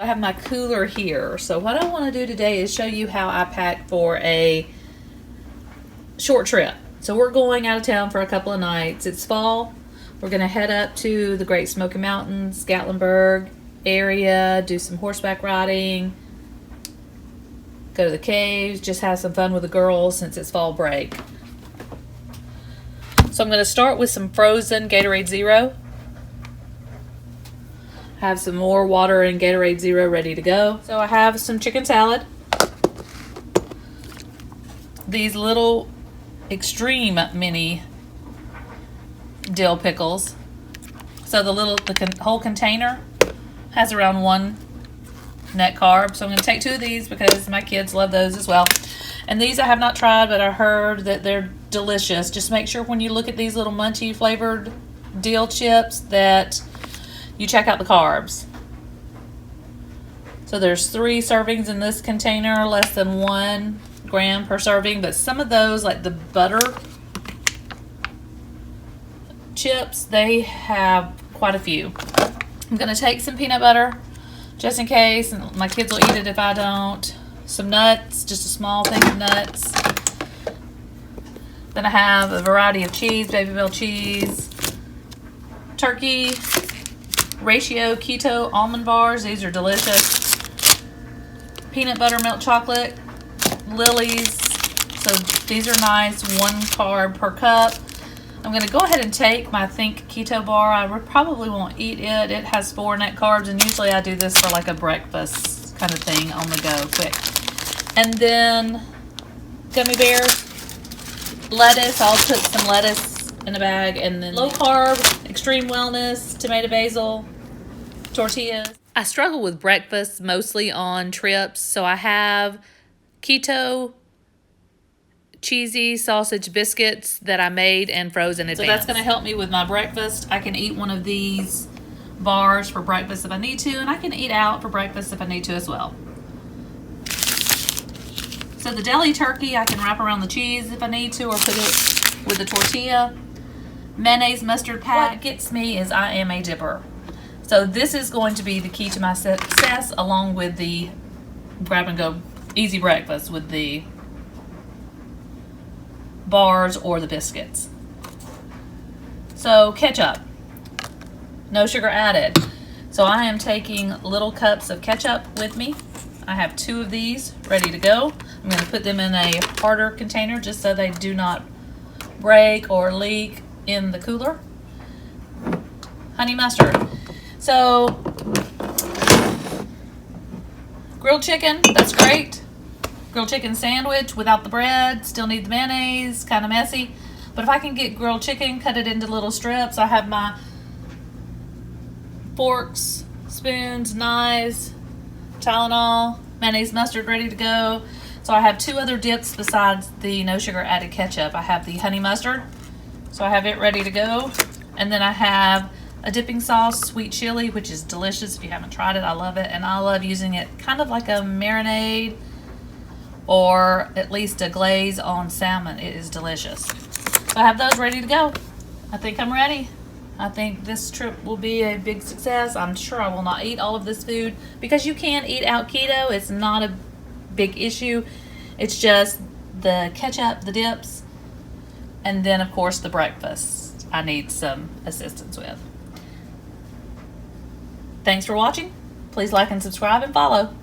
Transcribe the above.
I have my cooler here. So what I want to do today is show you how I pack for a short trip. So we're going out of town for a couple of nights. It's fall. We're going to head up to the Great Smoky Mountains, Gatlinburg area, do some horseback riding, go to the caves, just have some fun with the girls since it's fall break. So I'm going to start with some frozen Gatorade Zero. Have some more water and Gatorade Zero ready to go. So I have some chicken salad. These little extreme mini dill pickles. So the whole container has around 1 net carb. So I'm going to take 2 of these because my kids love those as well. And these I have not tried, but I heard that they're delicious. Just make sure when you look at these little munchy flavored dill chips that you check out the carbs. So there's 3 servings in this container, less than 1 gram per serving, but some of those, like the butter chips, they have quite a few. I'm gonna take some peanut butter just in case, and my kids will eat it if I don't. Some nuts, just a small thing of nuts. Then I have a variety of cheese, Baby Bell cheese, turkey, ratio keto almond bars. These are delicious. Peanut butter milk chocolate, Lily's. So these are nice, 1 carb per cup. I'm going to go ahead and take my Think Keto bar. I probably won't eat it. It has 4 net carbs, and usually I do this for like a breakfast kind of thing on the go, quick. And then gummy bears, lettuce. I'll put some lettuce in a bag, and then low carb, extreme wellness, tomato basil, tortillas. I struggle with breakfast mostly on trips, so I have keto cheesy sausage biscuits that I made and froze in advance. So that's going to help me with my breakfast. I can eat one of these bars for breakfast if I need to, and I can eat out for breakfast if I need to as well. So the deli turkey, I can wrap around the cheese if I need to, or put it with the tortilla. Mayonnaise mustard pack. What gets me is I am a dipper. So this is going to be the key to my success, along with the grab and go easy breakfast with the bars or the biscuits. So ketchup, no sugar added. So I am taking little cups of ketchup with me. I have 2 of these ready to go. I'm going to put them in a harder container just so they do not break or leak in the cooler. Honey mustard. So grilled chicken, that's great. Grilled chicken sandwich without the bread, still need the mayonnaise, kind of messy. But if I can get grilled chicken, cut it into little strips. I have my forks, spoons, knives, Tylenol, mayonnaise, mustard ready to go. So I have 2 other dips besides the no sugar added ketchup. I have the honey mustard, so I have it ready to go. And then I have a dipping sauce, sweet chili, which is delicious. If you haven't tried it, I love it. And I love using it kind of like a marinade, or at least a glaze on salmon. It is delicious. So I have those ready to go. I think I'm ready. I think this trip will be a big success. I'm sure I will not eat all of this food because you can eat out keto. It's not a big issue. It's just the ketchup, the dips, and then of course the breakfast I need some assistance with. Thanks for watching. Please like and subscribe and follow.